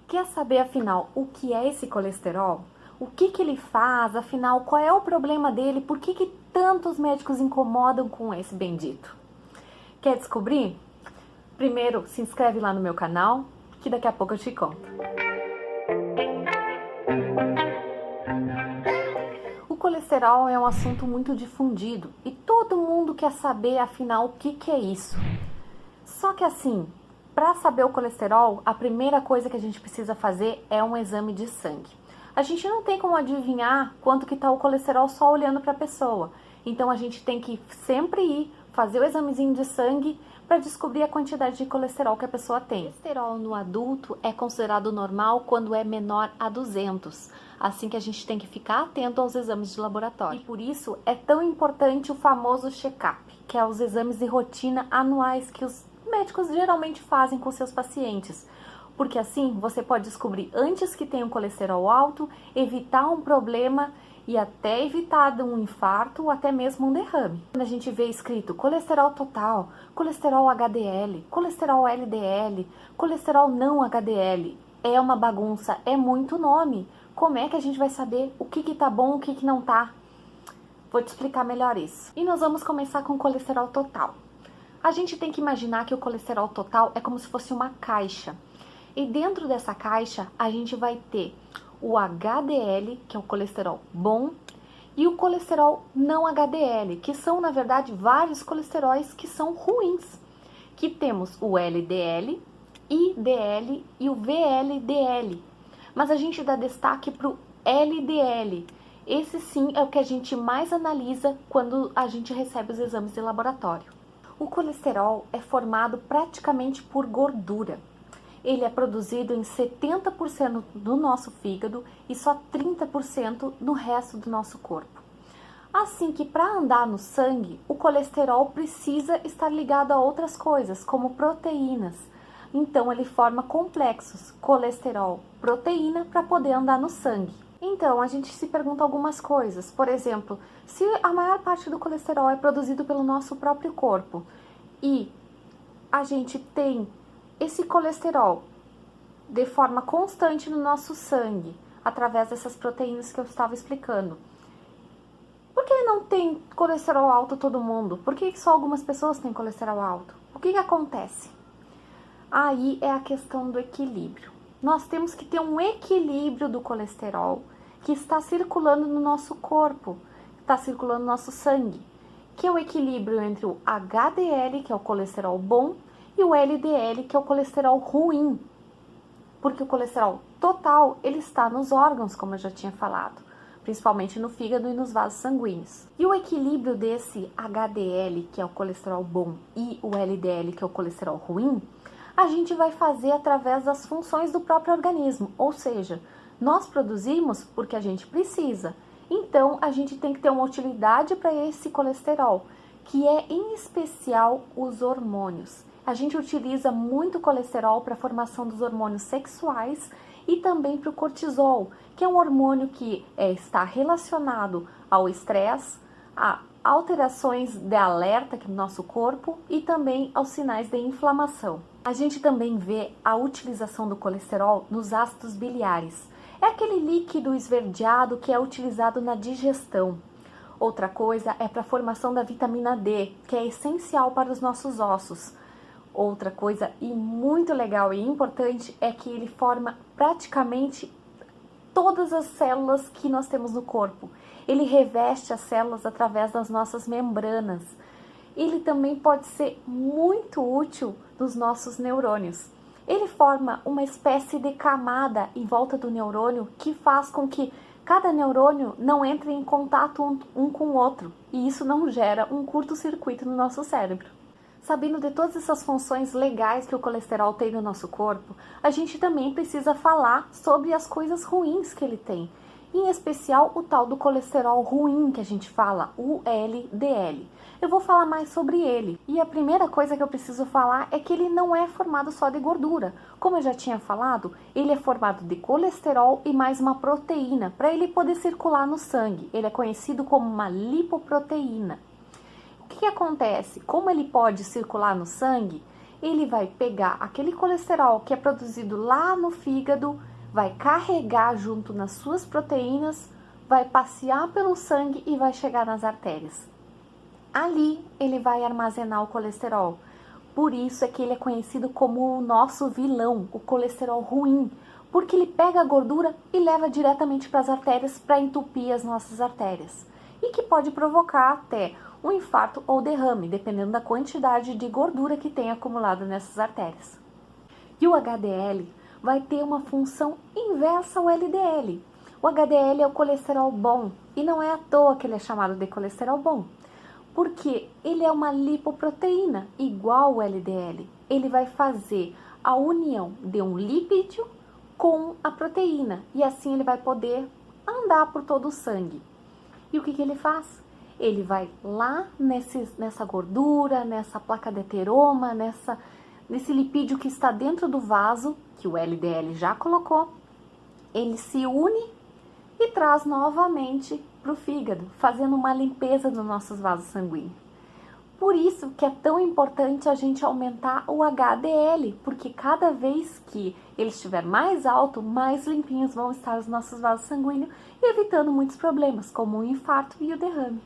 Quer saber, afinal, o que é esse colesterol? O que ele faz? Afinal, qual é o problema dele? Por que tantos médicos incomodam com esse bendito? Quer descobrir? Primeiro, se inscreve lá no meu canal, que daqui a pouco eu te conto. O colesterol é um assunto muito difundido e todo mundo quer saber, afinal, o que é isso. Só que assim, para saber o colesterol, a primeira coisa que a gente precisa fazer é um exame de sangue. A gente não tem como adivinhar quanto que está o colesterol só olhando para a pessoa. Então a gente tem que sempre ir fazer o examezinho de sangue para descobrir a quantidade de colesterol que a pessoa tem. O colesterol no adulto é considerado normal quando é menor a 200. Assim que a gente tem que ficar atento aos exames de laboratório. E por isso é tão importante o famoso check-up, que é os exames de rotina anuais que os médicos geralmente fazem com seus pacientes. Porque assim você pode descobrir antes que tenha um colesterol alto, evitar um problema e até evitar um infarto ou até mesmo um derrame. Quando a gente vê escrito colesterol total, colesterol HDL, colesterol LDL, colesterol não HDL, é uma bagunça, é muito nome. Como é que a gente vai saber o que tá bom, o que não tá? Vou te explicar melhor isso. E nós vamos começar com o colesterol total. A gente tem que imaginar que o colesterol total é como se fosse uma caixa. E dentro dessa caixa, a gente vai ter o HDL, que é o colesterol bom, e o colesterol não HDL, que são, na verdade, vários colesteróis que são ruins. Que temos o LDL, IDL e o VLDL. Mas a gente dá destaque para o LDL. Esse sim é o que a gente mais analisa quando a gente recebe os exames de laboratório. O colesterol é formado praticamente por gordura. Ele é produzido em 70% do nosso fígado e só 30% no resto do nosso corpo. Assim que para andar no sangue, o colesterol precisa estar ligado a outras coisas, como proteínas. Então ele forma complexos, colesterol, proteína, para poder andar no sangue. Então a gente se pergunta algumas coisas, por exemplo, se a maior parte do colesterol é produzido pelo nosso próprio corpo e a gente tem esse colesterol de forma constante no nosso sangue, através dessas proteínas que eu estava explicando. Por que não tem colesterol alto todo mundo? Por que só algumas pessoas têm colesterol alto? O que acontece? Aí é a questão do equilíbrio. Nós temos que ter um equilíbrio do colesterol que está circulando no nosso corpo, está circulando no nosso sangue, que é o equilíbrio entre o HDL, que é o colesterol bom, e o LDL, que é o colesterol ruim. Porque o colesterol total, ele está nos órgãos, como eu já tinha falado, principalmente no fígado e nos vasos sanguíneos. E o equilíbrio desse HDL, que é o colesterol bom, e o LDL, que é o colesterol ruim, a gente vai fazer através das funções do próprio organismo, ou seja, nós produzimos porque a gente precisa. Então, a gente tem que ter uma utilidade para esse colesterol, que é em especial os hormônios. A gente utiliza muito colesterol para a formação dos hormônios sexuais e também para o cortisol, que é um hormônio que está relacionado ao estresse, a alterações de alerta aqui no nosso corpo e também aos sinais de inflamação. A gente também vê a utilização do colesterol nos ácidos biliares. É aquele líquido esverdeado que é utilizado na digestão. Outra coisa é para a formação da vitamina D, que é essencial para os nossos ossos. Outra coisa e muito legal e importante é que ele forma praticamente todas as células que nós temos no corpo. Ele reveste as células através das nossas membranas. Ele também pode ser muito útil nos nossos neurônios. Ele forma uma espécie de camada em volta do neurônio que faz com que cada neurônio não entre em contato um com o outro. E isso não gera um curto-circuito no nosso cérebro. Sabendo de todas essas funções legais que o colesterol tem no nosso corpo, a gente também precisa falar sobre as coisas ruins que ele tem. Em especial o tal do colesterol ruim que a gente fala, o LDL. Eu vou falar mais sobre ele. E a primeira coisa que eu preciso falar é que ele não é formado só de gordura. Como eu já tinha falado, ele é formado de colesterol e mais uma proteína, para ele poder circular no sangue. Ele é conhecido como uma lipoproteína. O que acontece? Como ele pode circular no sangue, Ele vai pegar aquele colesterol que é produzido lá no fígado, vai carregar junto nas suas proteínas, vai passear pelo sangue e vai chegar nas artérias. Ali ele vai armazenar o colesterol. Por isso é que ele é conhecido como o nosso vilão, o colesterol ruim, porque ele pega a gordura e leva diretamente para as artérias para entupir as nossas artérias. E que pode provocar até um infarto ou derrame, dependendo da quantidade de gordura que tem acumulado nessas artérias. E o HDL vai ter uma função inversa ao LDL. O HDL é o colesterol bom e não é à toa que ele é chamado de colesterol bom, porque ele é uma lipoproteína igual ao LDL. Ele vai fazer a união de um lipídio com a proteína e assim ele vai poder andar por todo o sangue. E o que ele faz? Ele vai lá nessa gordura, nessa placa de ateroma, nesse lipídio que está dentro do vaso, que o LDL já colocou, ele se une e traz novamente para o fígado, fazendo uma limpeza dos nossos vasos sanguíneos. Por isso que é tão importante a gente aumentar o HDL, porque cada vez que ele estiver mais alto, mais limpinhos vão estar os nossos vasos sanguíneos, evitando muitos problemas, como o infarto e o derrame.